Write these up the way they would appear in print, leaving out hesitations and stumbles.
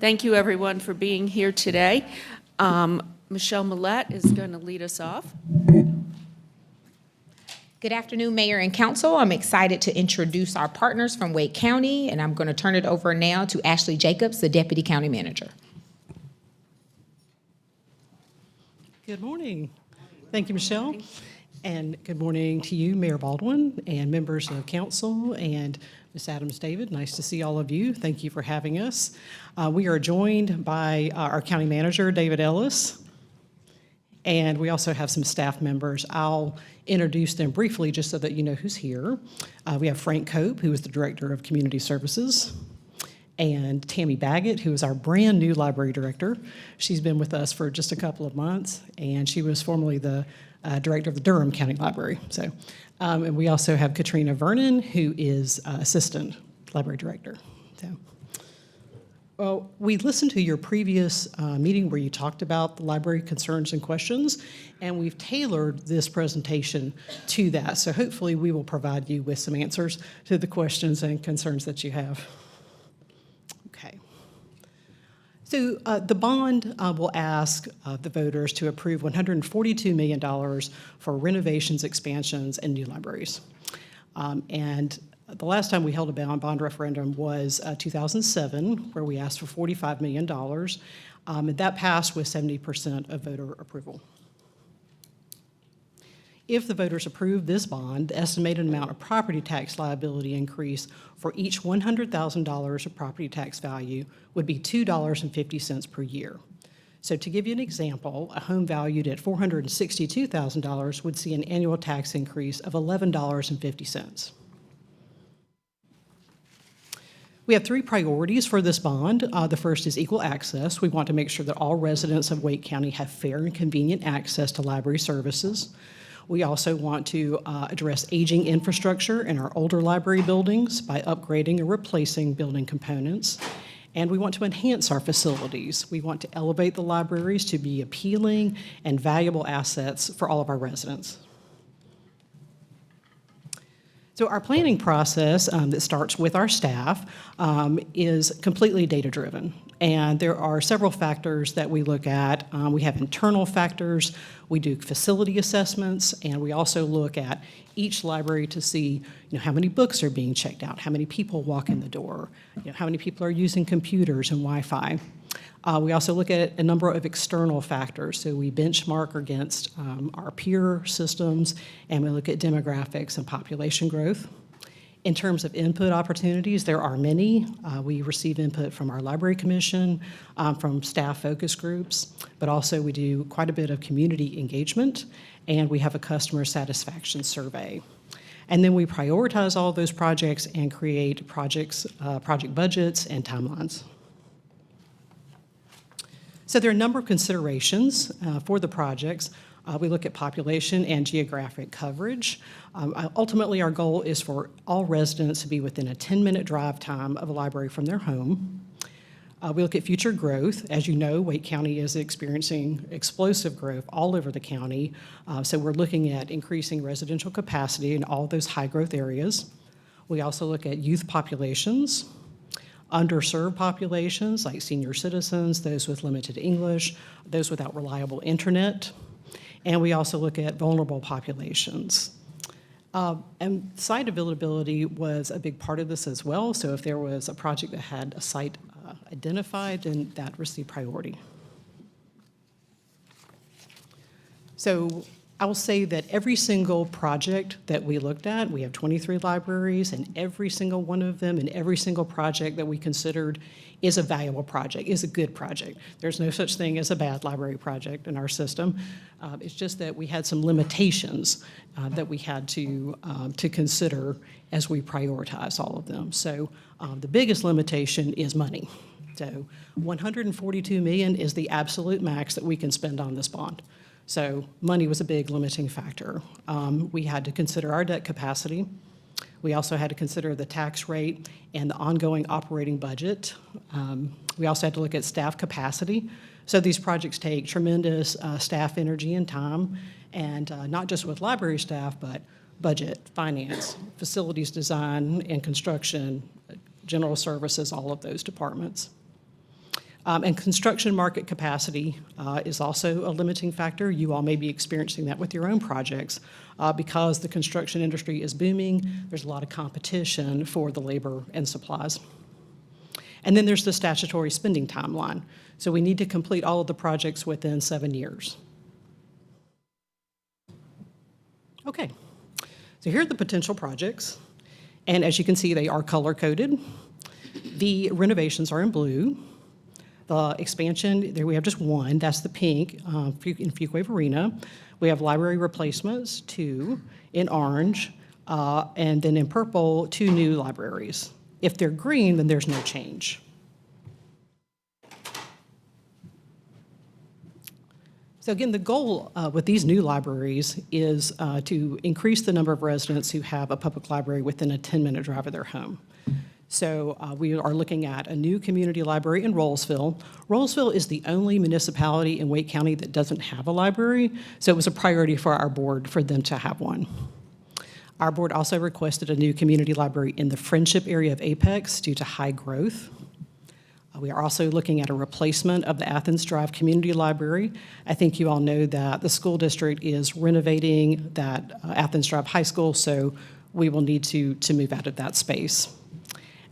Thank you, everyone, for being here today. Michelle Millette is going to lead us off. Good afternoon, Mayor and Council. I'm excited to introduce our partners from Wake County, and I'm going to turn it over now to Ashley Jacobs, the Deputy County Manager. Good morning. Thank you, Michelle. And good morning to you, Mayor Baldwin, and members of council, and Ms. Adams-David. Nice to see all of you. Thank you for having us. We are joined by our county manager, David Ellis, and we also have some staff members. I'll introduce them briefly just so that you know who's here. We have Frank Cope, who is the Director of Community Services, and Tammy Baggett, who is our brand new library director. She's been with us for just a couple of months, and she was formerly the director of the Durham County Library. And we also have Katrina Vernon, who is assistant library director. Well, we listened to your previous meeting where you talked about the library concerns and questions, and we've tailored this presentation to that. So hopefully we will provide you with some answers to the questions and concerns that you have. Okay. So the bond will ask the voters to approve $142 million for renovations, expansions, and new libraries. And the last time we held a bond referendum was 2007, where we asked for $45 million, and that passed with 70% of voter approval. If the voters approve this bond, the estimated amount of property tax liability increase for each $100,000 of property tax value would be $2.50 per year. So to give you an example, a home valued at $462,000 would see an annual tax increase of $11.50. We have three priorities for this bond. The first is equal access. We want to make sure that all residents of Wake County have fair and convenient access to library services. We also want to address aging infrastructure in our older library buildings by upgrading or replacing building components. And we want to enhance our facilities. We want to elevate the libraries to be appealing and valuable assets for all of our residents. So our planning process that starts with our staff is completely data-driven. And there are several factors that we look at. We have internal factors, we do facility assessments, and we also look at each library to see how many books are being checked out, how many people walk in the door, how many people are using computers and Wi-Fi. We also look at a number of external factors. So we benchmark against our peer systems, and we look at demographics and population growth. In terms of input opportunities, there are many. We receive input from our Library Commission, from staff focus groups, but also we do quite a bit of community engagement, and we have a customer satisfaction survey. And then we prioritize all of those projects and create project budgets and timelines. So there are a number of considerations for the projects. We look at population and geographic coverage. Ultimately, our goal is for all residents to be within a 10-minute drive time of a library from their home. We look at future growth. As you know, Wake County is experiencing explosive growth all over the county. So we're looking at increasing residential capacity in all those high-growth areas. We also look at youth populations, underserved populations like senior citizens, those with limited English, those without reliable internet, and we also look at vulnerable populations. And site availability was a big part of this as well, so if there was a project that had a site identified, then that received priority. So I will say that every single project that we looked at, we have 23 libraries, and every single one of them and every single project that we considered is a valuable project, is a good project. There's no such thing as a bad library project in our system. It's just that we had some limitations that we had to consider as we prioritize all of them. So the biggest limitation is money. So $142 million is the absolute max that we can spend on this bond. So money was a big limiting factor. We had to consider our debt capacity. We also had to consider the tax rate and the ongoing operating budget. We also had to look at staff capacity. So these projects take tremendous staff energy and time, and not just with library staff, but budget, finance, facilities design and construction, general services, all of those departments. And construction market capacity is also a limiting factor. You all may be experiencing that with your own projects. Because the construction industry is booming, there's a lot of competition for the labor and supplies. And then there's the statutory spending timeline. So we need to complete all of the projects within 7 years. Okay, so here are the potential projects. And as you can see, they are color-coded. The renovations are in blue. The expansion, there we have just one, that's the pink in Fuquay Arena. We have library replacements, 2 in orange, and then in purple, 2 new libraries. If they're green, then there's no change. So again, the goal with these new libraries is to increase the number of residents who have a public library within a 10-minute drive of their home. So we are looking at a new community library in Rolesville. Rolesville is the only municipality in Wake County that doesn't have a library, so it was a priority for our board for them to have one. Our board also requested a new community library in the Friendship area of Apex due to high growth. We are also looking at a replacement of the Athens Drive Community Library. I think you all know that the school district is renovating that Athens Drive High School, so we will need to move out of that space.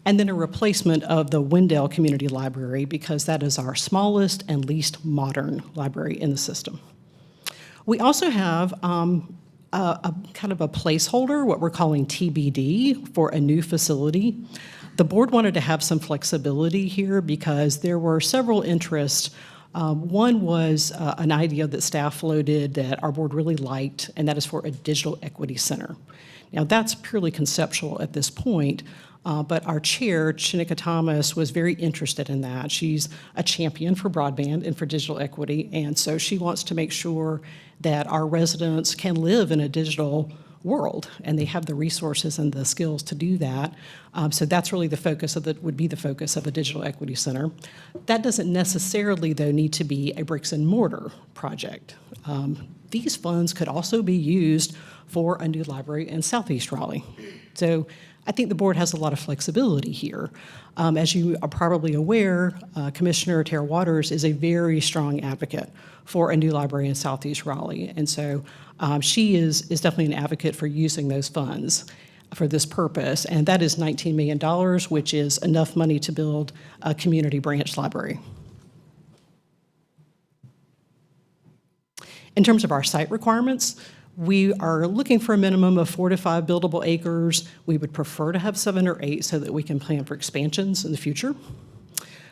And then a replacement of the Wendell Community Library because that is our smallest and least modern library in the system. We also have a kind of a placeholder, what we're calling TBD, for a new facility. The board wanted to have some flexibility here because there were several interests. One was an idea that staff floated that our board really liked, and that is for a digital equity center. Now, that's purely conceptual at this point, but our chair, Chinika Thomas, was very interested in that. She's a champion for broadband and for digital equity, and so she wants to make sure that our residents can live in a digital world, and they have the resources and the skills to do that. So that's really the focus of would be the focus of a digital equity center. That doesn't necessarily, though, need to be a bricks and mortar project. These funds could also be used for a new library in Southeast Raleigh. So I think the board has a lot of flexibility here. As you are probably aware, Commissioner Tara Waters is a very strong advocate for a new library in Southeast Raleigh. And so she is definitely an advocate for using those funds for this purpose. And that is $19 million, which is enough money to build a community branch library. In terms of our site requirements, we are looking for a minimum of 4 to 5 buildable acres. We would prefer to have 7 or 8 so that we can plan for expansions in the future.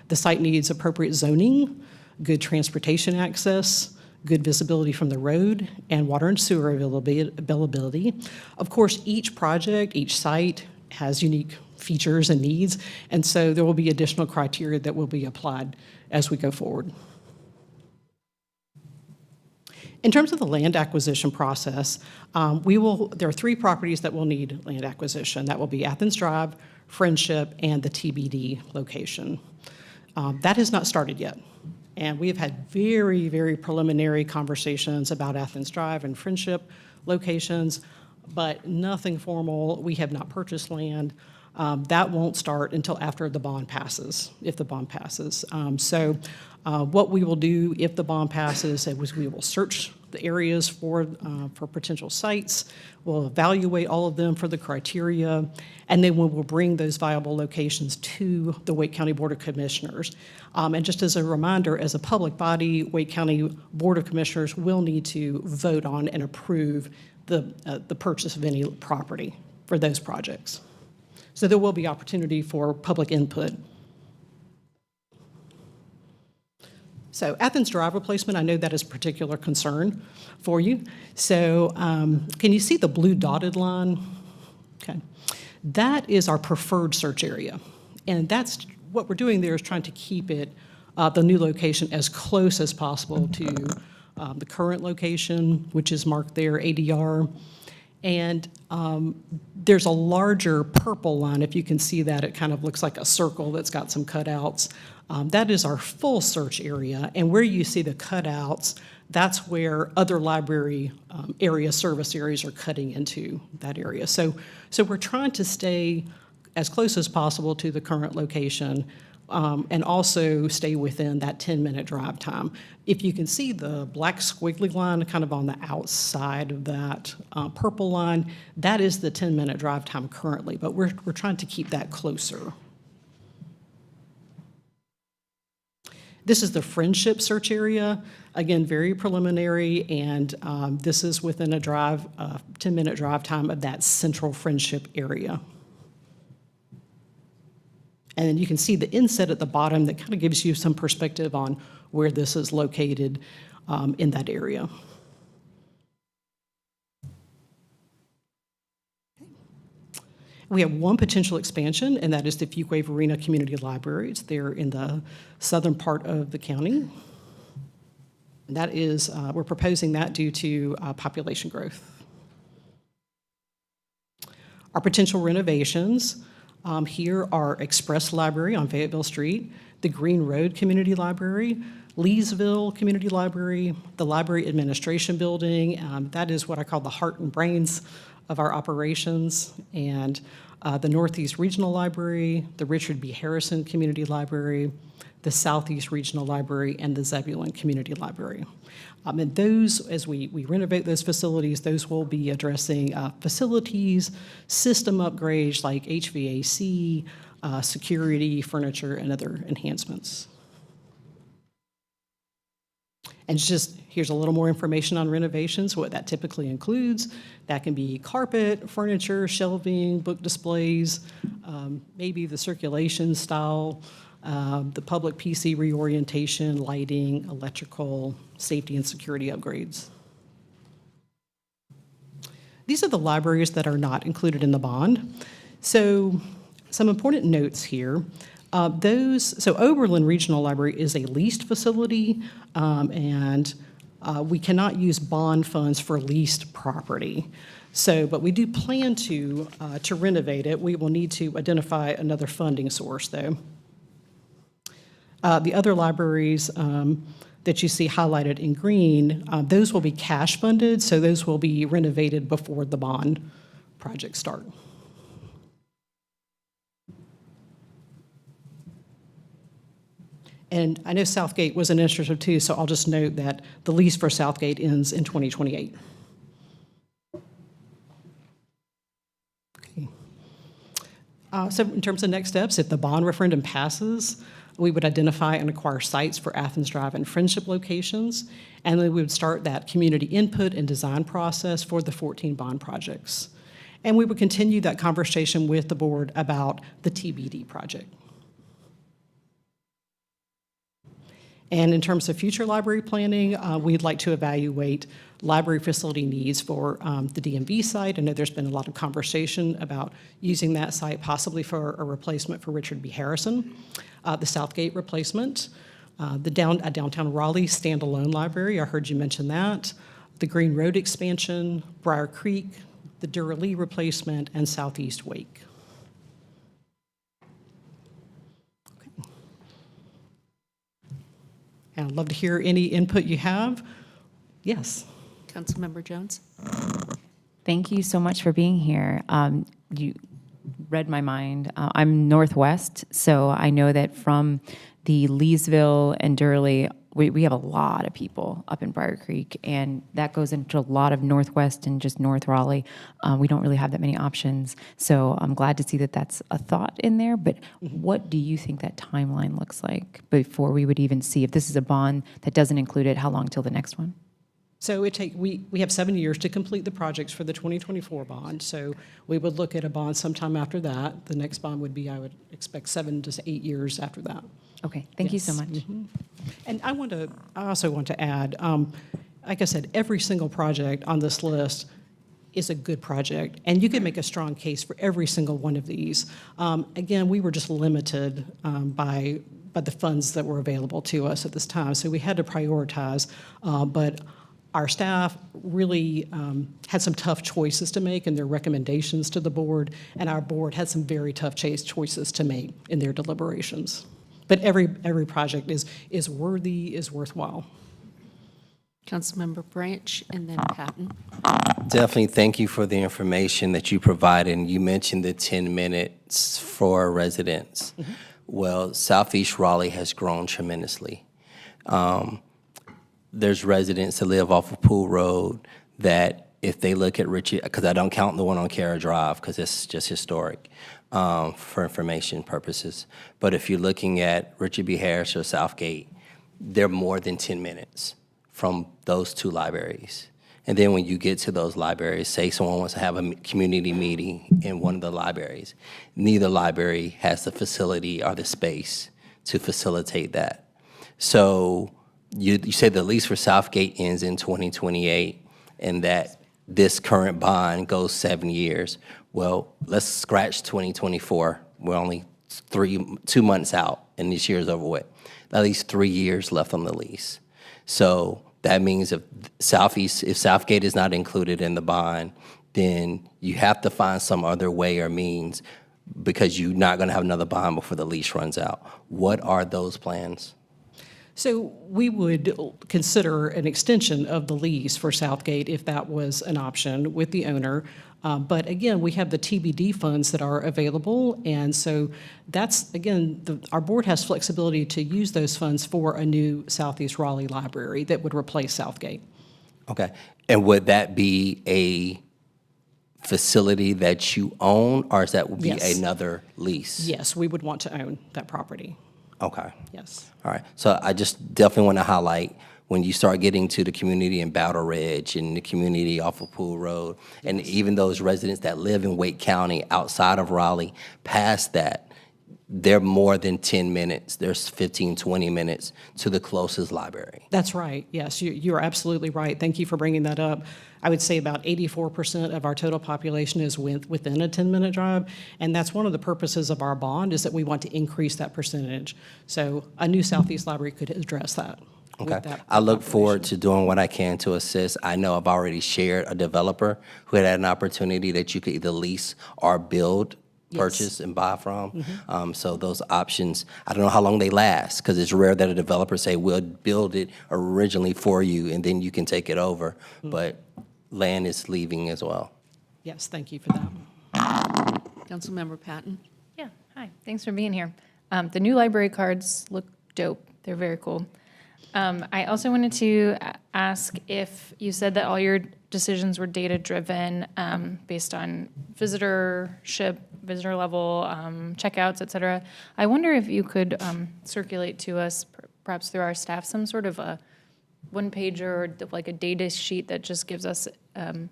The site needs appropriate zoning, good transportation access, good visibility from the road, and water and sewer availability. Of course, each project, each site has unique features and needs, and so there will be additional criteria that will be applied as we go forward. In terms of the land acquisition process, there are 3 properties that will need land acquisition. That will be Athens Drive, Friendship, and the TBD location. That has not started yet. And we have had very, very preliminary conversations about Athens Drive and Friendship locations, but nothing formal. We have not purchased land. That won't start until after the bond passes, if the bond passes. What we will do if the bond passes is we will search the areas for potential sites. We'll evaluate all of them for the criteria, and then we will bring those viable locations to the Wake County Board of Commissioners. And just as a reminder, as a public body, Wake County Board of Commissioners will need to vote on and approve the purchase of any property for those projects. So there will be opportunity for public input. So Athens Drive replacement, I know that is a particular concern for you. So can you see the blue dotted line? Okay. That is our preferred search area. And that's what we're doing there is trying to keep it, the new location, as close as possible to the current location, which is marked there, ADR. And there's a larger purple line. If you can see that, it kind of looks like a circle that's got some cutouts. That is our full search area. And where you see the cutouts, that's where other library service areas are cutting into that area. So we're trying to stay as close as possible to the current location. and also stay within that 10-minute drive time. If you can see the black squiggly line kind of on the outside of that purple line, that is the 10-minute drive time currently, but we're trying to keep that closer. This is the Friendship search area. Again, very preliminary, and this is within a 10-minute drive time of that central Friendship area. And then you can see the inset at the bottom that kind of gives you some perspective on where this is located in that area. We have one potential expansion, and that is the Fuquay Arena Community Library. It's there in the southern part of the county. And that is, we're proposing that due to population growth. Our potential renovations here are Express Library on Fayetteville Street, the Green Road Community Library, Leesville Community Library, the Library Administration Building. That is what I call the heart and brains of our operations, and the Northeast Regional Library, the Richard B. Harrison Community Library, the Southeast Regional Library, and the Zebulon Community Library. And those, as we renovate those facilities, those will be addressing facilities, system upgrades like HVAC, security, furniture, and other enhancements. And here's a little more information on renovations, what that typically includes. That can be carpet, furniture, shelving, book displays, maybe the circulation style, the public PC reorientation, lighting, electrical, safety and security upgrades. These are the libraries that are not included in the bond. So some important notes here. So Oberlin Regional Library is a leased facility, and we cannot use bond funds for leased property. So, but we do plan to renovate it. We will need to identify another funding source, though. The other libraries that you see highlighted in green, those will be cash funded, so those will be renovated before the bond projects start. And I know Southgate was an interest too, so I'll just note that the lease for Southgate ends in 2028. Okay. So in terms of next steps, if the bond referendum passes, we would identify and acquire sites for Athens Drive and Friendship locations, and then we would start that community input and design process for the 14 bond projects. And we would continue that conversation with the board about the TBD project. And in terms of future library planning, we'd like to evaluate library facility needs for the DMV site. I know there's been a lot of conversation about using that site possibly for a replacement for Richard B. Harrison, the Southgate replacement, a downtown Raleigh standalone library, I heard you mention that, the Green Road expansion, Briar Creek, the Raleigh replacement, and Southeast Wake. I'd love to hear any input you have. Yes. Councilmember Jones? Thank you so much for being here. You read my mind. I'm Northwest, so I know that from the Leesville and Durley, we have a lot of people up in Briar Creek, and that goes into a lot of Northwest and just North Raleigh. We don't really have that many options, so I'm glad to see that that's a thought in there, but what do you think that timeline looks like before we would even see, if this is a bond that doesn't include it, how long till the next one? So we have 7 years to complete the projects for the 2024 bond, so we would look at a bond sometime after that. The next bond would be, I would expect, 7 to 8 years after that. Okay, thank you so much. Mm-hmm. And I also want to add, like I said, every single project on this list is a good project, and you can make a strong case for every single one of these. Again, we were just limited by the funds that were available to us at this time, so we had to prioritize, but our staff really had some tough choices to make in their recommendations to the board, and our board had some very tough choices to make in their deliberations. But every project is worthy, is worthwhile. Councilmember Branch, and then Patton. Definitely thank you for the information that you provided. And you mentioned the 10 minutes for residents. Well, Southeast Raleigh has grown tremendously. There's residents that live off of Pool Road that if they look at Richard, because I don't count the one on Cara Drive because it's just historic for information purposes. But if you're looking at Richard B. Harris or Southgate, they're more than 10 minutes from those two libraries. And then when you get to those libraries, say someone wants to have a community meeting in one of the libraries, neither library has the facility or the space to facilitate that. So you say the lease for Southgate ends in 2028 and that this current bond goes 7 years. Well, let's scratch 2024. We're only 2 months out and this year's over with. At least 3 years left on the lease. So that means if Southgate is not included in the bond, then you have to find some other way or means because you're not going to have another bond before the lease runs out. What are those plans? So we would consider an extension of the lease for Southgate if that was an option with the owner. But again, we have the TBD funds that are available. And so that's, again, our board has flexibility to use those funds for a new Southeast Raleigh library that would replace Southgate. Okay. And would that be a facility that you own or is that would be Yes. another lease? Yes, we would want to own that property. Okay. Yes. All right. So I just definitely want to highlight when you start getting to the community in Battle Ridge and the community off of Pool Road, and even those residents that live in Wake County outside of Raleigh, past that, they're more than 10 minutes. There's 15, 20 minutes to the closest library. That's right. Yes, you're absolutely right. Thank you for bringing that up. I would say about 84% of our total population is within a 10-minute drive, and that's one of the purposes of our bond is that we want to increase that percentage. So a new Southeast Library could address that. Okay. I look forward to doing what I can to assist. I know I've already shared a developer who had an opportunity that you could either lease or build, purchase, and buy from. So those options, I don't know how long they last because it's rare that a developer say, we'll build it originally for you and then you can take it over. But land is leaving as well. Yes, thank you for that. Councilmember Patton. Yeah, hi, thanks for being here. The new library cards look dope. They're very cool. I also wanted to ask if you said that all your decisions were data-driven based on visitorship, visitor level, checkouts, et cetera. I wonder if you could circulate to us, perhaps through our staff, some sort of a one-pager or like a data sheet that just gives us an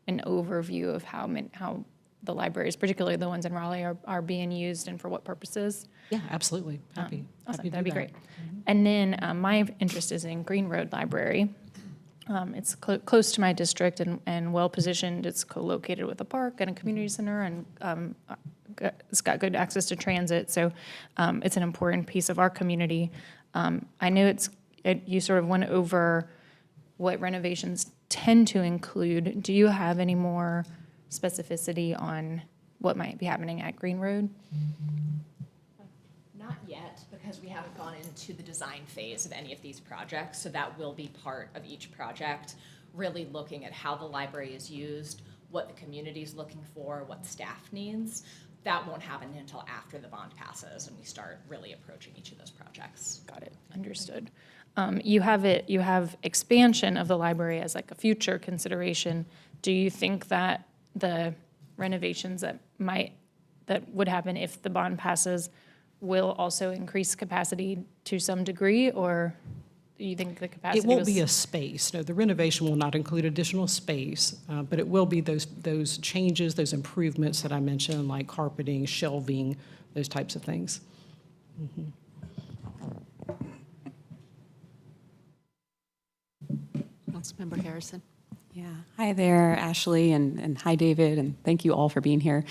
overview of how the libraries, particularly the ones in Raleigh, are being used and for what purposes. Yeah, absolutely. Happy Awesome, to that'd be do great. And then my interest is in Green Road Library. It's close to my district and well-positioned. It's co-located with a park and a community center, and it's got good access to transit, so it's an important piece of our community. I know you sort of went over what renovations tend to include. Do you have any more specificity on what might be happening at Green Road? Not yet, because we haven't gone into the design phase of any of these projects, so that will be part of each project, really looking at how the library is used, what the community is looking for, what staff needs. That won't happen until after the bond passes and we start really approaching each of those projects. Got it, understood. You have expansion of the library as like a future consideration. Do you think that the renovations that would happen if the bond passes will also increase capacity to some degree, or do you think the capacity It won't be a space. No, the renovation will not include additional space, but it will be those changes, those improvements that I mentioned, like carpeting, shelving, those types of things. Councilmember Harrison. Yeah. Hi there, Ashley, and hi, David, and thank you all for being here,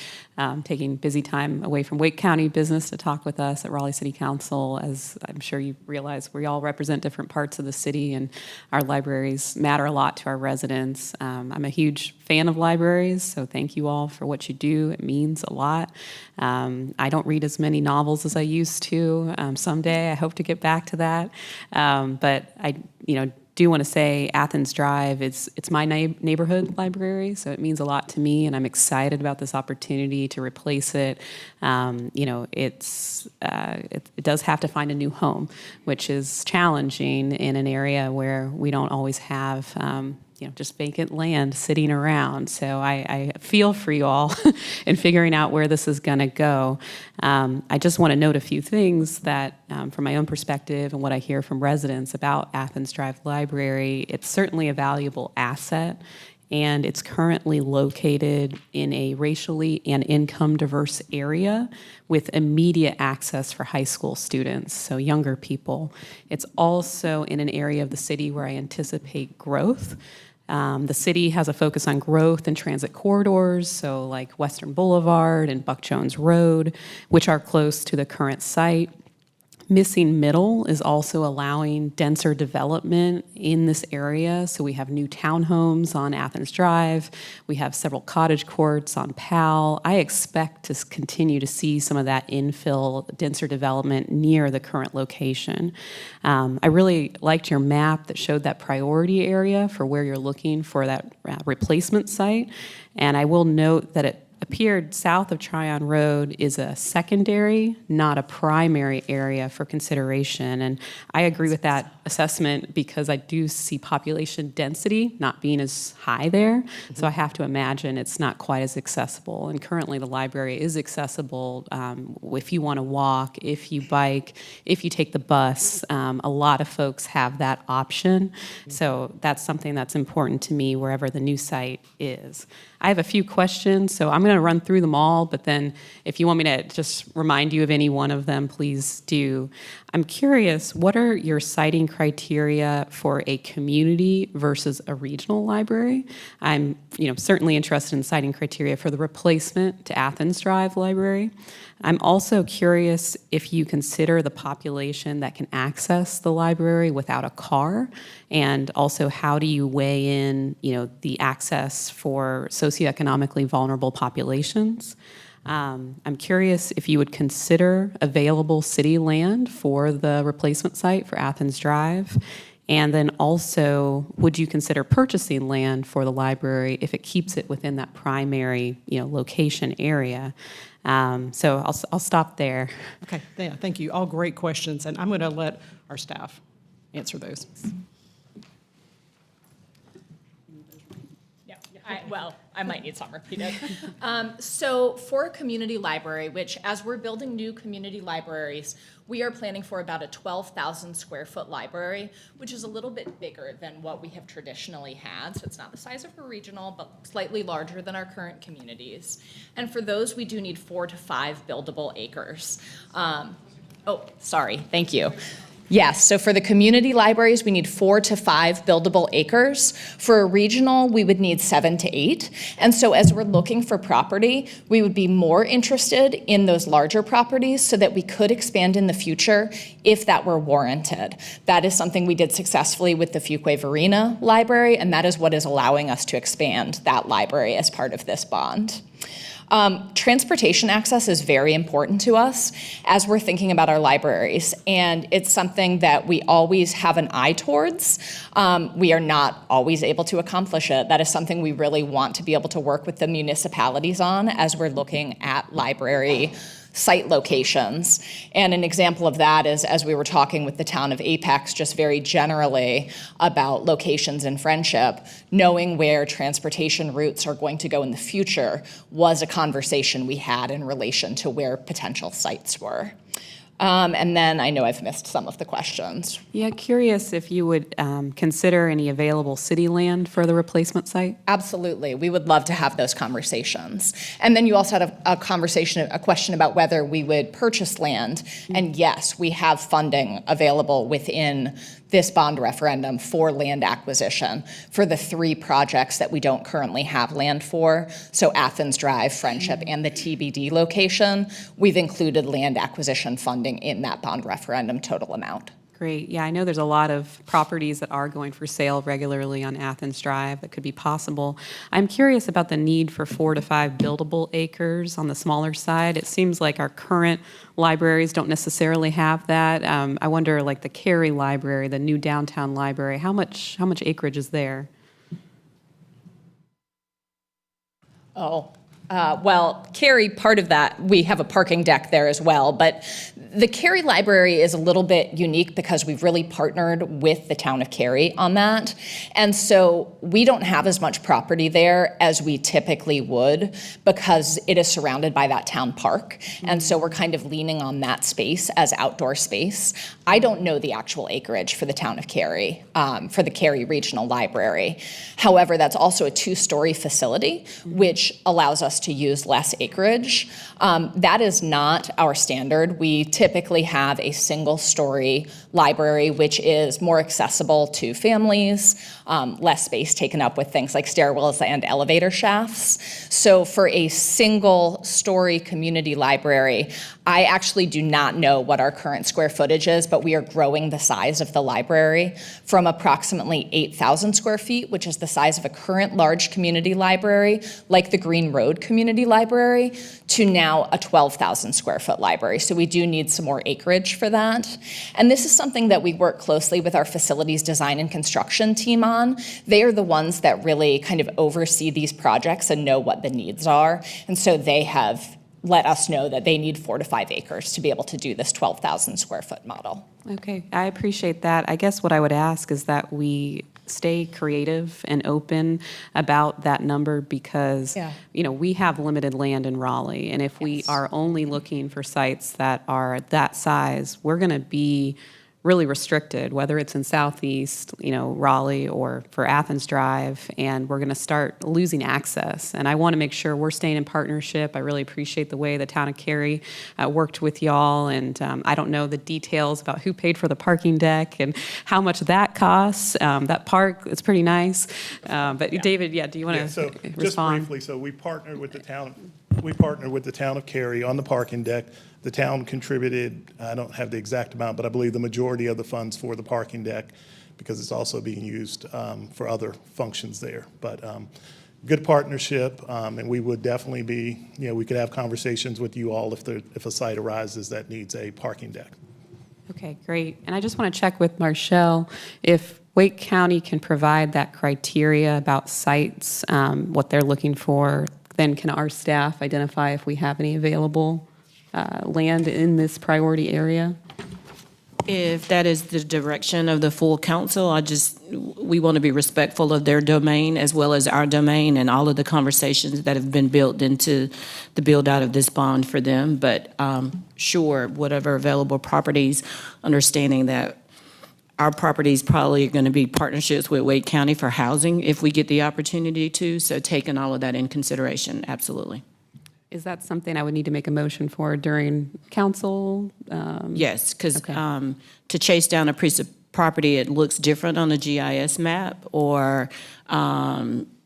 taking busy time away from Wake County business to talk with us at Raleigh City Council. As I'm sure you realize, we all represent different parts of the city, and our libraries matter a lot to our residents. I'm a huge fan of libraries, so thank you all for what you do. It means a lot. I don't read as many novels as I used to. Someday, I hope to get back to that. But do want to say Athens Drive, it's my neighborhood library, so it means a lot to me, and I'm excited about this opportunity to replace it. It does have to find a new home, which is challenging in an area where we don't always have just vacant land sitting around. So I feel for you all in figuring out where this is going to go. I just want to note a few things that, from my own perspective and what I hear from residents about Athens Drive Library, it's certainly a valuable asset, and it's currently located in a racially and income diverse area with immediate access for high school students, so younger people. It's also in an area of the city where I anticipate growth. The city has a focus on growth and transit corridors, so like Western Boulevard and Buck Jones Road, which are close to the current site. Missing Middle is also allowing denser development in this area. So we have new townhomes on Athens Drive. We have several cottage courts on Powell. I expect to continue to see some of that infill, denser development near the current location. I really liked your map that showed that priority area for where you're looking for that replacement site. And I will note that it appeared south of Tryon Road is a secondary, not a primary area for consideration. And I agree with that assessment because I do see population density not being as high there. So I have to imagine it's not quite as accessible. And currently the library is accessible if you want to walk, if you bike, if you take the bus. A lot of folks have that option. So that's something that's important to me wherever the new site is. I have a few questions, so I'm going to run through them all, but then if you want me to just remind you of any one of them, please do. I'm curious, what are your citing criteria for a community versus a regional library? I'm certainly interested in citing criteria for the replacement to Athens Drive Library. I'm also curious if you consider the population that can access the library without a car, and also how do you weigh in, the access for socioeconomically vulnerable populations? I'm curious if you would consider available city land for the replacement site for Athens Drive. And then also, would you consider purchasing land for the library if it keeps it within that primary, location area? So I'll stop there. Okay, yeah, thank you. All great questions, and I'm going to let our staff answer those. I might need some repeated. So for a community library, which as we're building new community libraries, we are planning for about a 12,000 square foot library, which is a little bit bigger than what we have traditionally had. So it's not the size of a regional, but slightly larger than our current communities. And for those, we do need 4 to 5 buildable acres. Thank you. Yes, so for the community libraries, we need 4 to 5 buildable acres. For a regional, we would need 7 to 8. And so as we're looking for property, we would be more interested in those larger properties so that we could expand in the future if that were warranted. That is something we did successfully with the Fuquay-Varina Library, and that is what is allowing us to expand that library as part of this bond. Transportation access is very important to us as we're thinking about our libraries, and it's something that we always have an eye towards. We are not always able to accomplish it. That is something we really want to be able to work with the municipalities on as we're looking at library site locations. And an example of that is as we were talking with the town of Apex just very generally about locations in Friendship, knowing where transportation routes are going to go in the future was a conversation we had in relation to where potential sites were. And then I know I've missed some of the questions. Yeah, curious if you would consider any available city land for the replacement site? Absolutely. We would love to have those conversations. And then you also had a question about whether we would purchase land. And yes, we have funding available within this bond referendum for land acquisition for the 3 projects that we don't currently have land for. So Athens Drive, Friendship, and the TBD location, we've included land acquisition funding in that bond referendum total amount. Great. Yeah, I know there's a lot of properties that are going for sale regularly on Athens Drive that could be possible. I'm curious about the need for 4 to 5 buildable acres on the smaller side. It seems like our current libraries don't necessarily have that. I wonder, like the Cary Library, the new downtown library, how much acreage is there? Well, Cary, part of that, we have a parking deck there as well, but the Cary Library is a little bit unique because we've really partnered with the town of Cary on that. And so we don't have as much property there as we typically would because it is surrounded by that town park. And so we're kind of leaning on that space as outdoor space. I don't know the actual acreage for the town of Cary, for the Cary Regional Library. However, that's also a 2-story facility, which allows us to use less acreage. That is not our standard. We typically have a single-story library, which is more accessible to families, less space taken up with things like stairwells and elevator shafts. So for a single-story community library, I actually do not know what our current square footage is, but we are growing the size of the library from approximately 8,000 square feet, which is the size of a current large community library, like the Green Road Community Library, to now a 12,000 square foot library. So we do need some more acreage for that. And this is something that we work closely with our facilities design and construction team on. They are the ones that really kind of oversee these projects and know what the needs are. And so they have let us know that they need 4 to 5 acres to be able to do this 12,000 square foot model. Okay, I appreciate that. I guess what I would ask is that we stay creative and open about that number because, you know, we have limited land in Raleigh. And if we are only looking for sites that are that size, we're going to be really restricted, whether it's in Southeast, you know, Raleigh or for Athens Drive, and we're going to start losing access. And I want to make sure we're staying in partnership. I really appreciate the way the town of Cary worked with y'all, and I don't know the details about who paid for the parking deck and how much that costs. That park is pretty nice. But David, do you want to so respond? just briefly, so we partnered with the town. We partnered with the town of Cary on the parking deck. The town contributed, I don't have the exact amount, but I believe the majority of the funds for the parking deck because it's also being used for other functions there. But good partnership, and we would definitely be, you know, we could have conversations with you all if a site arises that needs a parking deck. Okay, great. And I just want to check with Marshall if Wake County can provide that criteria about sites, what they're looking for, then can our staff identify if we have any available land in this priority area? If that is the direction of the full council, we want to be respectful of their domain as well as our domain and all of the conversations that have been built into the build out of this bond for them. But sure, whatever available properties, understanding that our properties probably are going to be partnerships with Wake County for housing if we get the opportunity to. So taking all of that in consideration, absolutely. Is that something I would need to make a motion for during council? Yes, because to chase down a piece of property, it looks different on a GIS map, or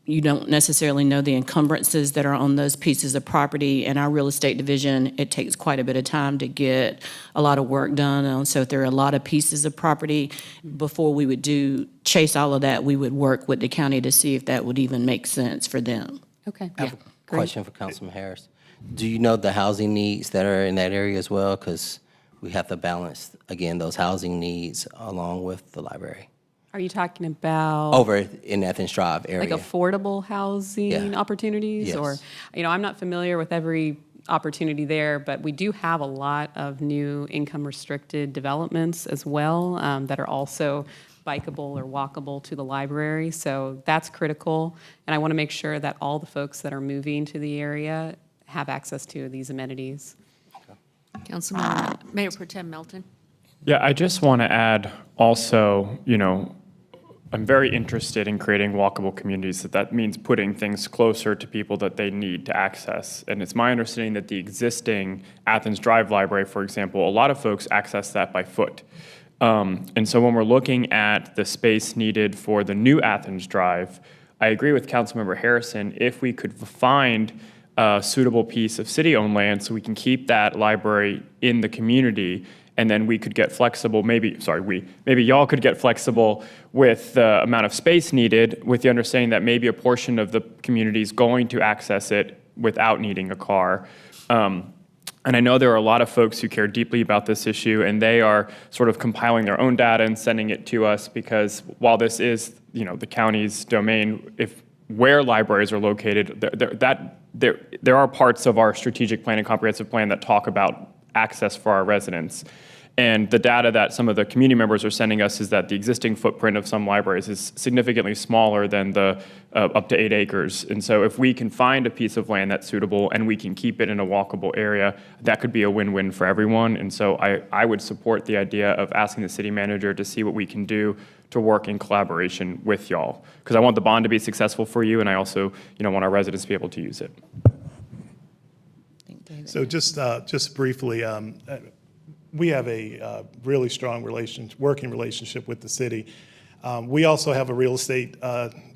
you don't necessarily know the encumbrances that are on those pieces of property. In our real estate division, it takes quite a bit of time to get a lot of work done. So if there are a lot of pieces of property, before we would chase all of that, we would work with the county to see if that would even make sense for them. Okay. I have a question for Councilman Harris. Do you know the housing needs that are in that area as well? Because we have to balance, again, those housing needs along with the library. Are you talking about Over in Athens Drive area. like affordable housing opportunities? Yes. Or, you know, I'm not familiar with every opportunity there, but we do have a lot of new income restricted developments as well that are also bikeable or walkable to the library. So that's critical. And I want to make sure that all the folks that are moving to the area have access to these amenities. Councilman, Mayor Pro Tem Melton. Yeah, I just want to add also, you know, I'm very interested in creating walkable communities. That means putting things closer to people that they need to access. And it's my understanding that the existing Athens Drive Library, for example, a lot of folks access that by foot. And so when we're looking at the space needed for the new Athens Drive, I agree with Councilmember Harrison. If we could find a suitable piece of city-owned land so we can keep that library in the community and then we could get flexible, maybe y'all could get flexible with the amount of space needed, with the understanding that maybe a portion of the community is going to access it without needing a car. And I know there are a lot of folks who care deeply about this issue, and they are sort of compiling their own data and sending it to us, because while this is, the county's domain, where libraries are located, there are parts of our strategic plan and comprehensive plan that talk about access for our residents. And the data that some of the community members are sending us is that the existing footprint of some libraries is significantly smaller than the up to 8 acres. And so if we can find a piece of land that's suitable and we can keep it in a walkable area, that could be a win-win for everyone. And so I would support the idea of asking the city manager to see what we can do to work in collaboration with y'all. Because I want the bond to be successful for you, and I also want our residents to be able to use it. So just briefly, we have a really strong working relationship with the city. We also have a real estate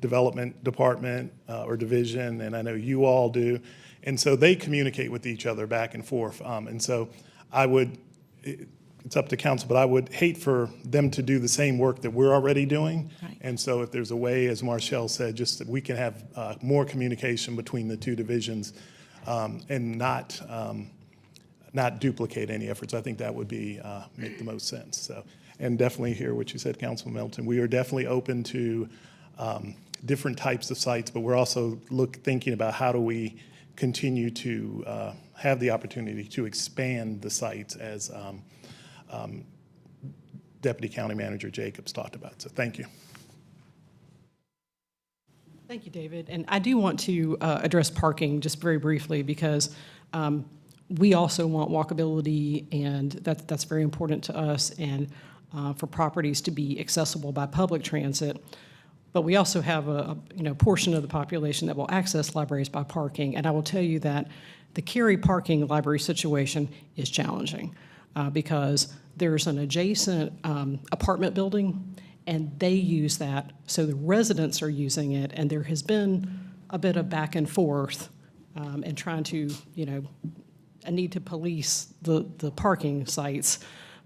development department or division, and I know you all do. And so they communicate with each other back and forth. And so it's up to council, but I would hate for them to do the same work that we're already doing. Right. And so if there's a way, as Marshall said, just that we can have more communication between the two divisions and not duplicate any efforts, I think that would be make the most sense. So, and definitely hear what you said, Councilman Melton. We are definitely open to different types of sites, but we're also thinking about how do we continue to have the opportunity to expand the sites as Deputy County Manager Jacobs talked about. So thank you. Thank you, David. And I do want to address parking just very briefly, because we also want walkability, and that's very important to us, and for properties to be accessible by public transit. But we also have a portion of the population that will access libraries by parking. And I will tell you that the Cary parking library situation is challenging because there's an adjacent apartment building, and they use that. So the residents are using it, and there has been a bit of back and forth and trying to, a need to police the parking sites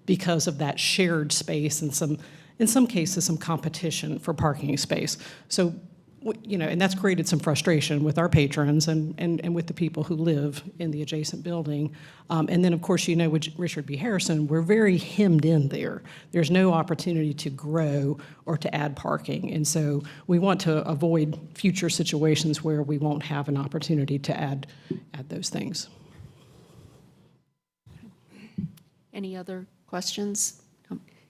because of that shared space and in some cases, some competition for parking space. So, and that's created some frustration with our patrons and with the people who live in the adjacent building. And then, of course, with Richard B. Harrison, we're very hemmed in there. There's no opportunity to grow or to add parking. And so we want to avoid future situations where we won't have an opportunity to add those things. Any other questions?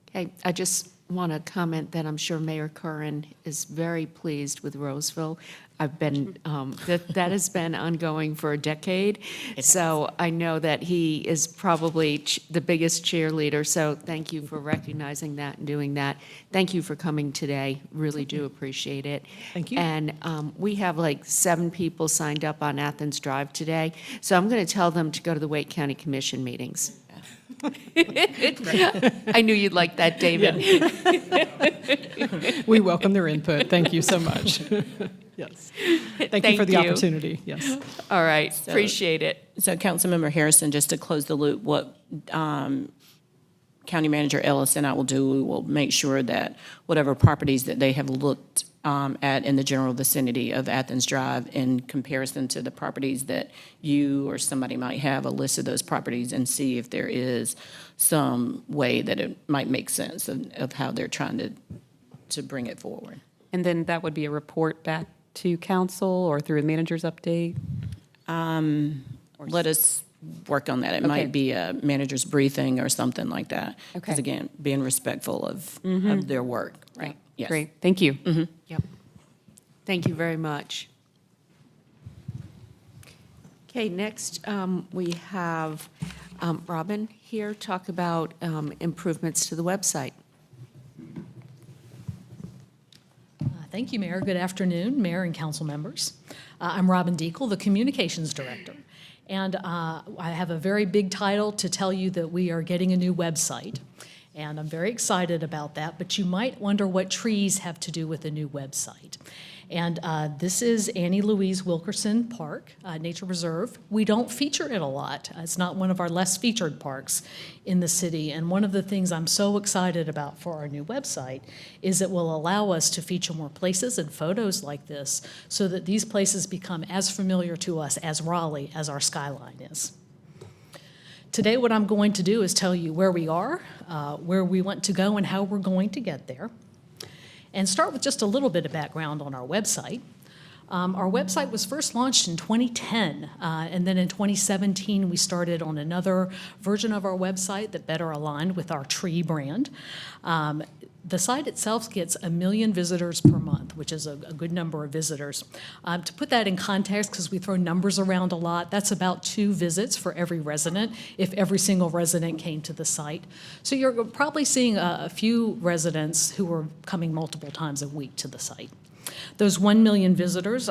Okay, I just want to comment that I'm sure Mayor Curran is very pleased with Roseville. I've been, that has been ongoing for a decade. So I know that he is probably the biggest cheerleader. So thank you for recognizing that and doing that. Thank you for coming today. Really do appreciate it. Thank you. And we have like 7 people signed up on Athens Drive today. So I'm going to tell them to go to the Wake County Commission meetings. I knew you'd like that, David. Yeah. We welcome their input. Thank you so much. Yes. Thank you for the opportunity. Yes. All right. Appreciate it. So Councilmember Harrison, just to close the loop, what County Manager Ellis and I will do, we will make sure that whatever properties that they have looked at in the general vicinity of Athens Drive in comparison to the properties that you or somebody might have, a list of those properties, and see if there is some way that it might make sense of how they're trying to bring it forward. And then that would be a report back to council or through a manager's update? Let us work on that. It Okay. might be a manager's briefing or something like that. Okay. Because again, being respectful of their work, right? Yes. Great, thank you. Yep. Thank you very much. Okay, next we have Robin here talk about improvements to the website. Thank you, Mayor. Good afternoon, Mayor and council members. I'm Robin Deacle, the Communications Director. And I have a very big title to tell you that we are getting a new website. And I'm very excited about that, but you might wonder what trees have to do with a new website. And this is Annie Louise Wilkerson Park, Nature Reserve. We don't feature it a lot. It's not one of our less featured parks in the city. And one of the things I'm so excited about for our new website is it will allow us to feature more places and photos like this so that these places become as familiar to us as Raleigh as our skyline is. Today, what I'm going to do is tell you where we are, where we want to go, and how we're going to get there. And start with just a little bit of background on our website. Our website was first launched in 2010, and then in 2017 we started on another version of our website that better aligned with our tree brand. The site itself gets 1 million visitors per month, which is a good number of visitors. To put that in context, because we throw numbers around a lot, that's about 2 visits for every resident if every single resident came to the site. So you're probably seeing a few residents who are coming multiple times a week to the site. Those 1 million visitors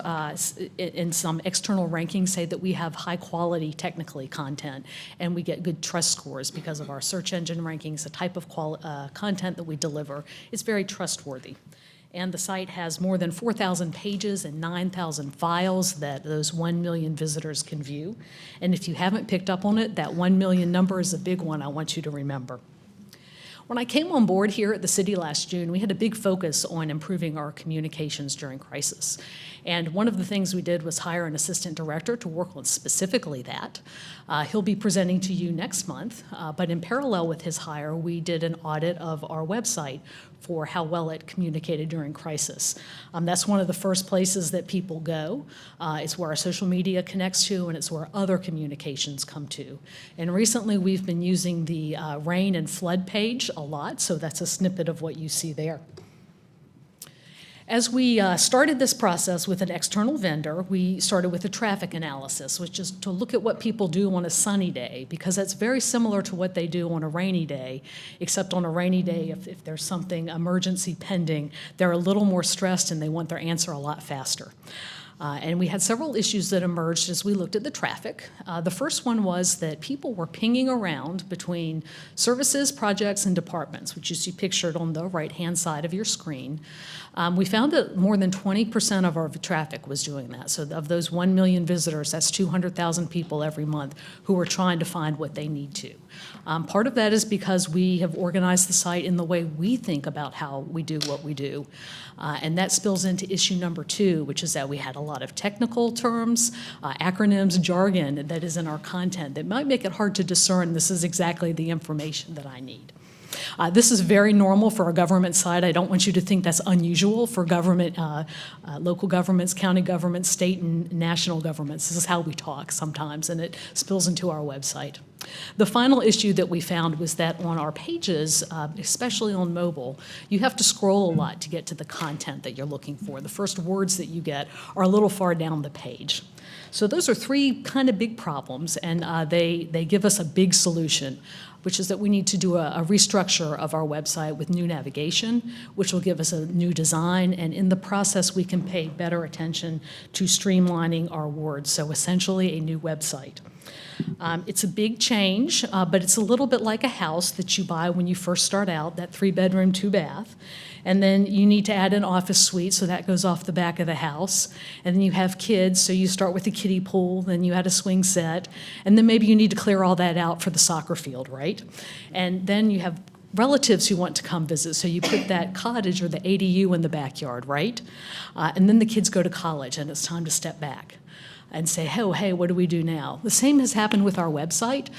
in some external rankings say that we have high quality technically content, and we get good trust scores because of our search engine rankings, the type of content that we deliver is very trustworthy. And the site has more than 4,000 pages and 9,000 files that those 1 million visitors can view. And if you haven't picked up on it, that 1 million number is a big one I want you to remember. When I came on board here at the city last June, we had a big focus on improving our communications during crisis. And one of the things we did was hire an assistant director to work on specifically that. He'll be presenting to you next month, but in parallel with his hire, we did an audit of our website for how well it communicated during crisis. That's one of the first places that people go. It's where our social media connects to, and it's where other communications come to. And recently, we've been using the rain and flood page a lot, so that's a snippet of what you see there. As we started this process with an external vendor, we started with a traffic analysis, which is to look at what people do on a sunny day, because that's very similar to what they do on a rainy day, except on a rainy day, if there's something emergency pending, they're a little more stressed and they want their answer a lot faster. And we had several issues that emerged as we looked at the traffic. The first one was that people were pinging around between services, projects, and departments, which you see pictured on the right-hand side of your screen. We found that more than 20% of our traffic was doing that. So of those 1 million visitors, that's 200,000 people every month who are trying to find what they need to. Part of that is because we have organized the site in the way we think about how we do what we do. And that spills into issue number 2, which is that we had a lot of technical terms, acronyms, jargon that is in our content that might make it hard to discern this is exactly the information that I need. This is very normal for a government site. I don't want you to think that's unusual for government, local governments, county governments, state and national governments. This is how we talk sometimes, and it spills into our website. The final issue that we found was that on our pages, especially on mobile, you have to scroll a lot to get to the content that you're looking for. The first words that you get are a little far down the page. So those are 3 kind of big problems, and they give us a big solution, which is that we need to do a restructure of our website with new navigation, which will give us a new design, and in the process we can pay better attention to streamlining our words, so essentially a new website. It's a big change, but it's a little bit like a house that you buy when you first start out, that 3-bedroom, 2-bath. And then you need to add an office suite, so that goes off the back of the house. And then you have kids, so you start with a kiddie pool, then you add a swing set, and then maybe you need to clear all that out for the soccer field, right? And then you have relatives who want to come visit, so you put that cottage or the ADU in the backyard, right? And then the kids go to college, and it's time to step back and say, oh, hey, what do we do now? The same has happened with our website.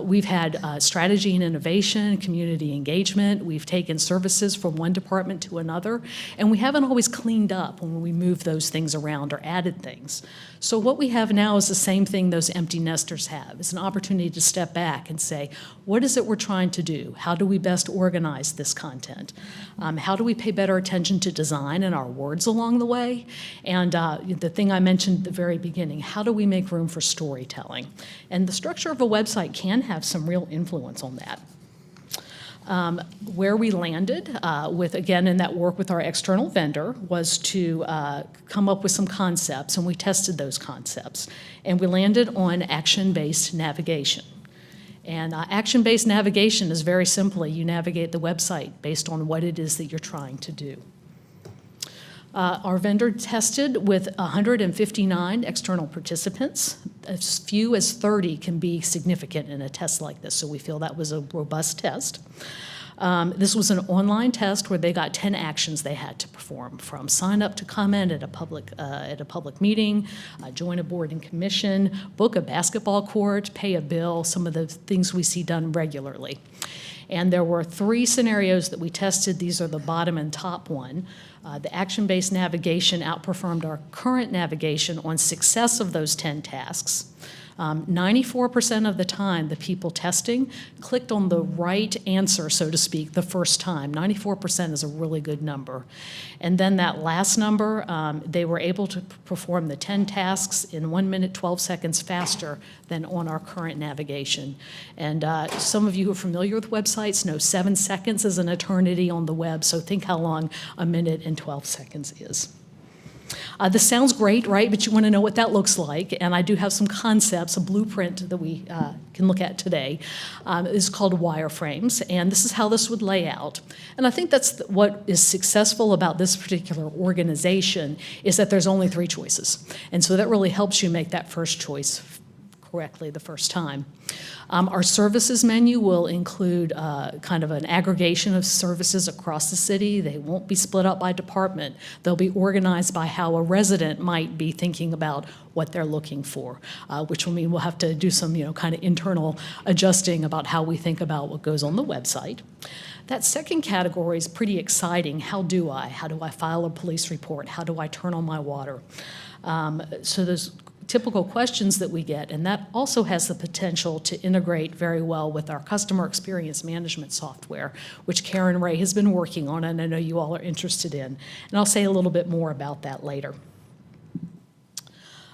We've had strategy and innovation, community engagement. We've taken services from one department to another, and we haven't always cleaned up when we move those things around or added things. So what we have now is the same thing those empty nesters have. It's an opportunity to step back and say, what is it we're trying to do? How do we best organize this content? How do we pay better attention to design and our words along the way? And the thing I mentioned at the very beginning, how do we make room for storytelling? And the structure of a website can have some real influence on that. Where we landed with, again, in that work with our external vendor, was to come up with some concepts, and we tested those concepts. And we landed on action-based navigation. And action-based navigation is very simply, you navigate the website based on what it is that you're trying to do. Our vendor tested with 159 external participants. As few as 30 can be significant in a test like this, so we feel that was a robust test. This was an online test where they got 10 actions they had to perform, from sign up to comment at a public meeting, join a board and commission, book a basketball court, pay a bill, some of the things we see done regularly. And there were 3 scenarios that we tested. These are the bottom and top one. The action-based navigation outperformed our current navigation on success of those 10 tasks. 94% of the time, the people testing clicked on the right answer, so to speak, the first time. 94% is a really good number. And then that last number, they were able to perform the 10 tasks in 1 minute, 12 seconds faster than on our current navigation. And some of you who are familiar with websites know 7 seconds is an eternity on the web, so think how long a minute and 12 seconds is. This sounds great, right? But you want to know what that looks like. And I do have some concepts, a blueprint that we can look at today. It's called wireframes. And this is how this would lay out. And I think that's what is successful about this particular organization, is that there's only 3 choices. And so that really helps you make that first choice correctly the first time. Our services menu will include kind of an aggregation of services across the city. They won't be split up by department. They'll be organized by how a resident might be thinking about what they're looking for, which will mean we'll have to do some, kind of internal adjusting about how we think about what goes on the website. That second category is pretty exciting. How do I file a police report? How do I turn on my water? So there's typical questions that we get, and that also has the potential to integrate very well with our customer experience management software, which Karen Ray has been working on, and I know you all are interested in. And I'll say a little bit more about that later.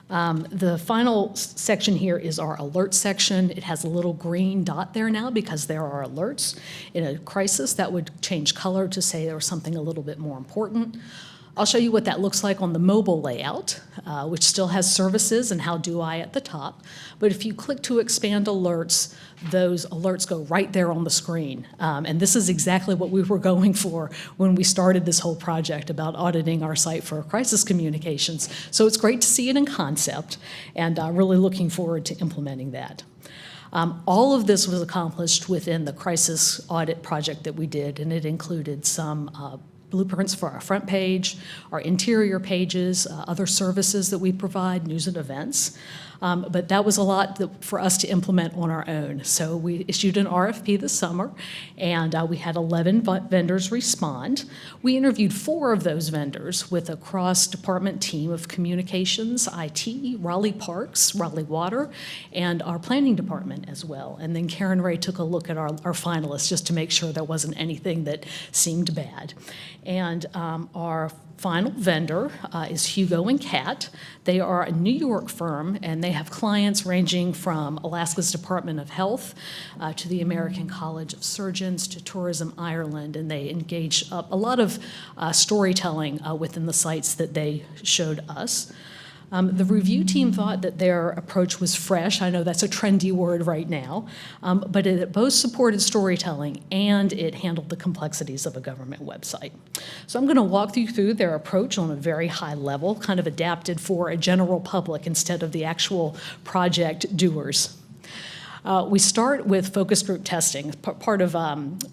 The final section here is our alert section. It has a little green dot there now because there are alerts. In a crisis, that would change color to say there was something a little bit more important. I'll show you what that looks like on the mobile layout, which still has services and how do I at the top. But if you click to expand alerts, those alerts go right there on the screen. And this is exactly what we were going for when we started this whole project about auditing our site for crisis communications. So it's great to see it in concept, and really looking forward to implementing that. All of this was accomplished within the crisis audit project that we did, and it included some blueprints for our front page, our interior pages, other services that we provide, news and events. But that was a lot for us to implement on our own. So we issued an RFP this summer, and we had 11 vendors respond. We interviewed 4 of those vendors with a cross-department team of communications, IT, Raleigh Parks, Raleigh Water, and our planning department as well. And then Karen Ray took a look at our finalists just to make sure there wasn't anything that seemed bad. And our final vendor is Hugo and Cat. They are a New York firm, and they have clients ranging from Alaska's Department of Health to the American College of Surgeons to Tourism Ireland, and they engage a lot of storytelling within the sites that they showed us. The review team thought that their approach was fresh. I know that's a trendy word right now, but it both supported storytelling and it handled the complexities of a government website. So I'm going to walk you through their approach on a very high level, kind of adapted for a general public instead of the actual project doers. We start with focus group testing, part of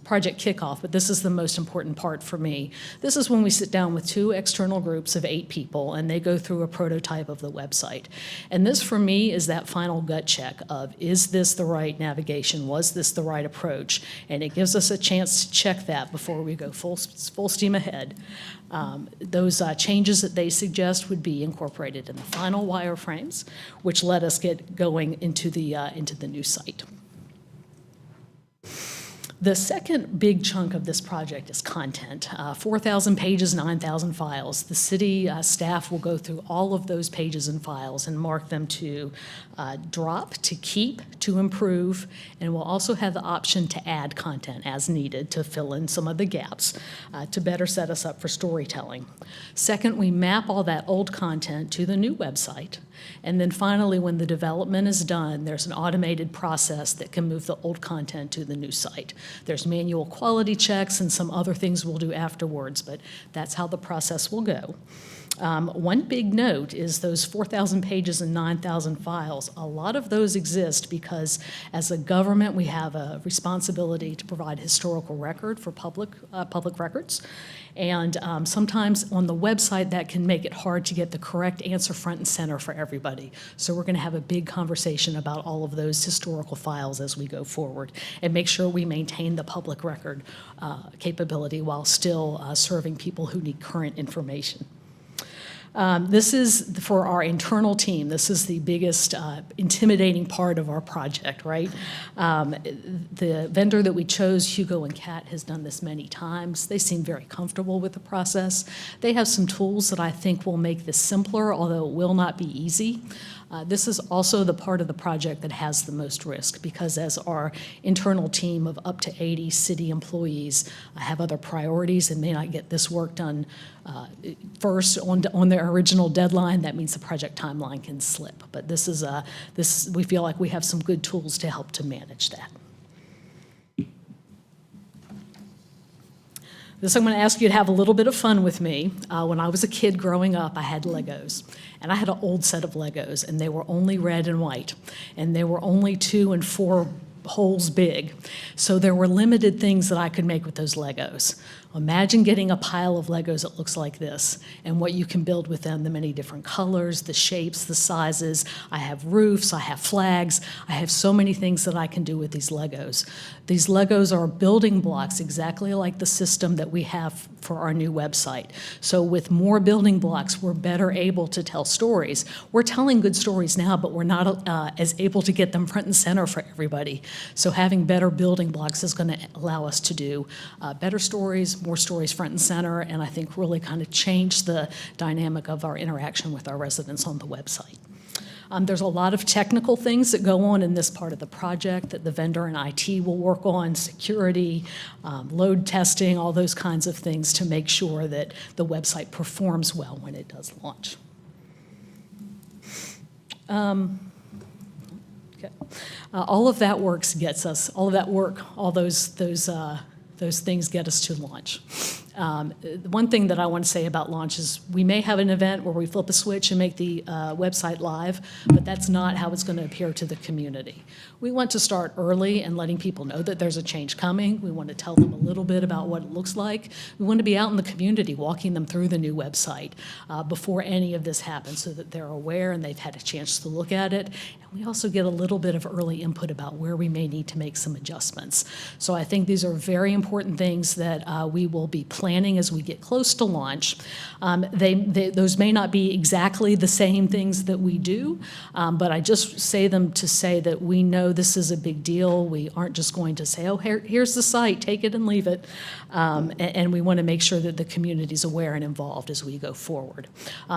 Project Kickoff, but this is the most important part for me. This is when we sit down with 2 external groups of 8 people, and they go through a prototype of the website. And this, for me, is that final gut check of, is this the right navigation? Was this the right approach? And it gives us a chance to check that before we go full steam ahead. Those changes that they suggest would be incorporated in the final wireframes, which let us get going into the new site. The second big chunk of this project is content. 4,000 pages, 9,000 files. The city staff will go through all of those pages and files and mark them to drop, to keep, to improve, and we'll also have the option to add content as needed to fill in some of the gaps to better set us up for storytelling. Second, we map all that old content to the new website, And then finally, when the development is done, there's an automated process that can move the old content to the new site. There's manual quality checks and some other things we'll do afterwards, but that's how the process will go. One big note is those 4,000 pages and 9,000 files. A lot of those exist because as a government, we have a responsibility to provide historical record for public records. And sometimes on the website, that can make it hard to get the correct answer front and center for everybody. So we're going to have a big conversation about all of those historical files as we go forward and make sure we maintain the public record capability while still serving people who need current information. This is for our internal team. This is the biggest intimidating part of our project, right? The vendor that we chose, Hugo and Kat, has done this many times. They seem very comfortable with the process. They have some tools that I think will make this simpler, although it will not be easy. This is also the part of the project that has the most risk because as our internal team of up to 80 city employees have other priorities and may not get this work done first on their original deadline, that means the project timeline can slip. But we feel like we have some good tools to help to manage that. This I'm going to ask you to have a little bit of fun with me. When I was a kid growing up, I had Legos. And I had an old set of Legos, and they were only red and white. And they were only 2 and 4 holes big. So there were limited things that I could make with those Legos. Imagine getting a pile of Legos that looks like this and what you can build with them, the many different colors, the shapes, the sizes. I have roofs, I have flags, I have so many things that I can do with these Legos. These Legos are building blocks exactly like the system that we have for our new website. So with more building blocks, we're better able to tell stories. We're telling good stories now, but we're not as able to get them front and center for everybody. So having better building blocks is going to allow us to do better stories, more stories front and center, and I think really kind of change the dynamic of our interaction with our residents on the website. There's a lot of technical things that go on in this part of the project that the vendor and IT will work on, security, load testing, all those kinds of things to make sure that the website performs well when it does launch. Okay. All of that work gets us, all of that work, all those things get us to launch. One thing that I want to say about launch is we may have an event where we flip a switch and make the website live, but that's not how it's going to appear to the community. We want to start early and letting people know that there's a change coming. We want to tell them a little bit about what it looks like. We want to be out in the community walking them through the new website before any of this happens so that they're aware and they've had a chance to look at it. And we also get a little bit of early input about where we may need to make some adjustments. So I think these are very important things that we will be planning as we get close to launch. Those may not be exactly the same things that we do, but I just say them to say that we know this is a big deal. We aren't just going to say, oh, here's the site, take it and leave it. And we want to make sure that the community is aware and involved as we go forward.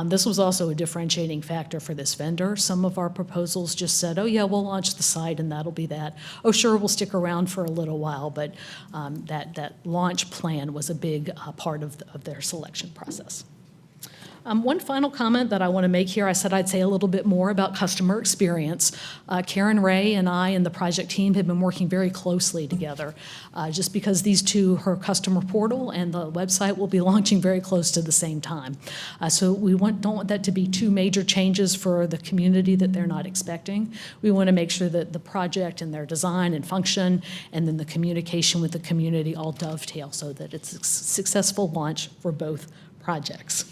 This was also a differentiating factor for this vendor. Some of our proposals just said, oh yeah, we'll launch the site and that'll be that. Oh sure, we'll stick around for a little while, but that launch plan was a big part of their selection process. One final comment that I want to make here, I said I'd say a little bit more about customer experience. Karen Ray and I and the project team have been working very closely together just because these two, her customer portal and the website will be launching very close to the same time. So we don't want that to be two major changes for the community that they're not expecting. We want to make sure that the project and their design and function and then the communication with the community all dovetail so that it's a successful launch for both projects.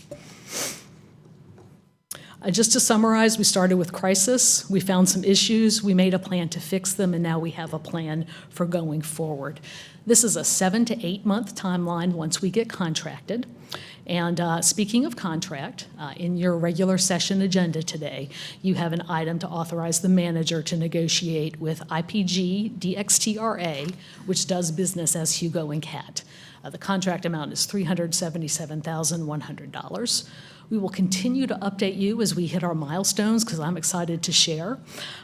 Just to summarize, we started with crisis, we found some issues, we made a plan to fix them, and now we have a plan for going forward. This is a 7 to 8 month timeline once we get contracted. And speaking of contract, in your regular session agenda today, you have an item to authorize the manager to negotiate with IPG DXTRA, which does business as Hugo and Kat. The contract amount is $377,100. We will continue to update you as we hit our milestones because I'm excited to share.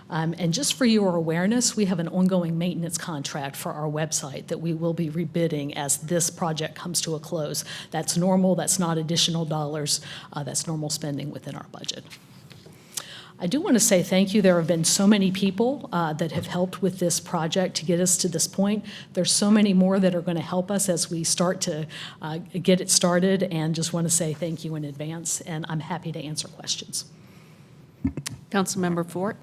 And just for your awareness, we have an ongoing maintenance contract for our website that we will be rebidding as this project comes to a close. That's normal, that's not additional dollars, that's normal spending within our budget. I do want to say thank you. There have been so many people that have helped with this project to get us to this point. There's so many more that are going to help us as we start to get it started, and just want to say thank you in advance, and I'm happy to answer questions. Councilmember Fort?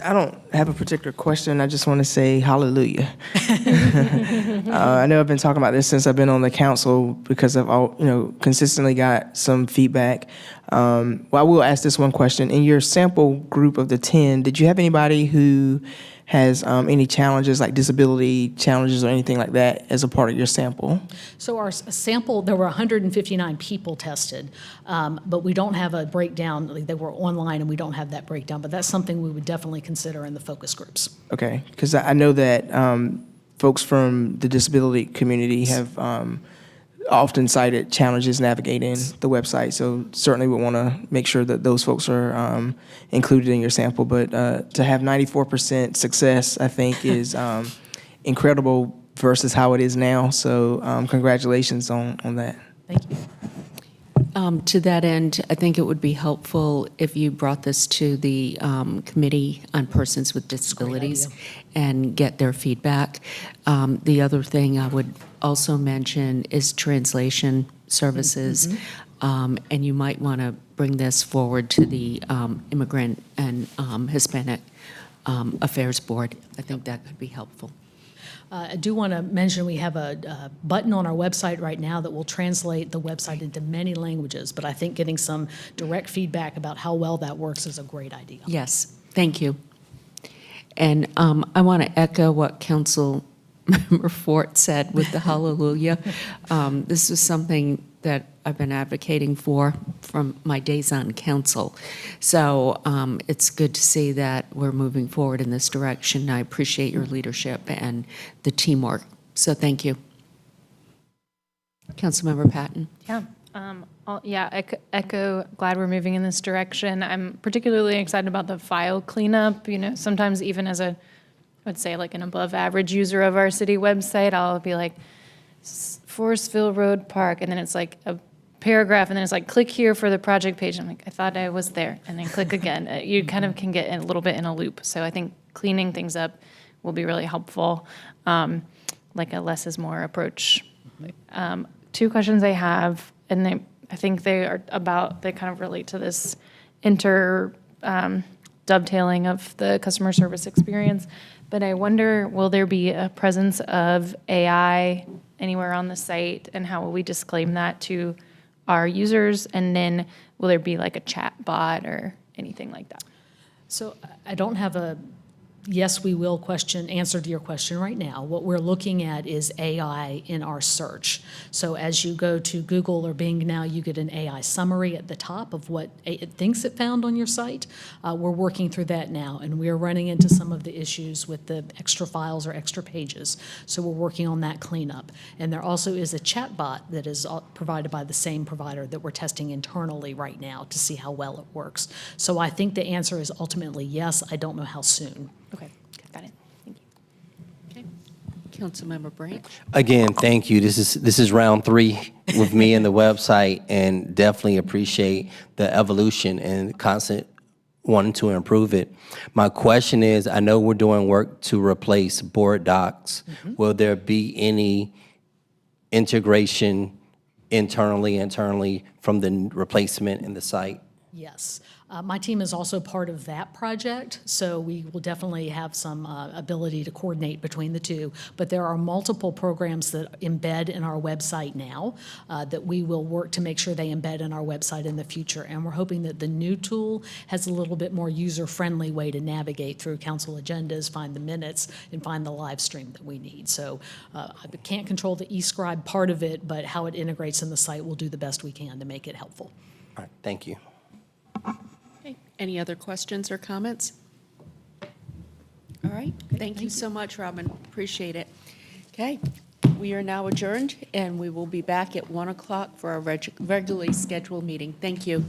I don't have a particular question. I just want to say hallelujah. I know I've been talking about this since I've been on the council because I've consistently got some feedback. Well, I will ask this one question. In your sample group of the 10, did you have anybody who has any challenges, like disability challenges or anything like that, as a part of your sample? So our sample, there were 159 people tested, but we don't have a breakdown. They were online, and we don't have that breakdown, but that's something we would definitely consider in the focus groups. Okay, because I know that folks from the disability community have often cited challenges navigating the website, so certainly would want to make sure that those folks are included in your sample. But to have 94% success, I think, is incredible versus how it is now. So congratulations on that. Thank you. To that end, I think it would be helpful if you brought this to the Committee on Persons with Disabilities and get their feedback. The other thing I would also mention is translation services, and you might want to bring this forward to the Immigrant and Hispanic Affairs Board. I think that could be helpful. I do want to mention we have a button on our website right now that will translate the website into many languages, but I think getting some direct feedback about how well that works is a great idea. Yes, thank you. And I want to echo what Councilmember Fort said with the hallelujah. This is something that I've been advocating for from my days on council. So it's good to see that we're moving forward in this direction. I appreciate your leadership and the teamwork. So thank you. Councilmember Patton. Echo, glad we're moving in this direction. I'm particularly excited about the file cleanup. You know, sometimes even as I would say like an above average user of our city website, I'll be like, Forestville Road Park, and then it's like a paragraph, and then it's like, click here for the project page. I'm like, I thought I was there, and then click again. You kind of can get a little bit in a loop. So I think cleaning things up will be really helpful, like a less is more approach. Two questions I have, and I think they kind of relate to this dovetailing of the customer service experience. But I wonder, will there be a presence of AI anywhere on the site, and how will we disclaim that to our users? And then will there be like a chat bot or anything like that? So I don't have a yes, we will answer to your question right now. What we're looking at is AI in our search. So as you go to Google or Bing now, you get an AI summary at the top of what it thinks it found on your site. We're working through that now, and we're running into some of the issues with the extra files or extra pages. So we're working on that cleanup. And there also is a chat bot that is provided by the same provider that we're testing internally right now to see how well it works. So I think the answer is ultimately yes. I don't know how soon. Okay, got it. Thank you. Okay. Councilmember Branch. Again, thank you. This is round 3 with me and the website, and definitely appreciate the evolution and constant wanting to improve it. My question is, I know we're doing work to replace board docs. Will there be any integration internally from the replacement in the site? Yes. My team is also part of that project, so we will definitely have some ability to coordinate between the two. But there are multiple programs that embed in our website now that we will work to make sure they embed in our website in the future. And we're hoping that the new tool has a little bit more user-friendly way to navigate through council agendas, find the minutes, and find the live stream that we need. So I can't control the eScribe part of it, but how it integrates in the site, we'll do the best we can to make it helpful. All right, thank you. Okay. Any other questions or comments? All right. Thank you so much, Robin. Appreciate it. Okay. We are now adjourned, and we will be back at 1 o'clock for our regularly scheduled meeting. Thank you.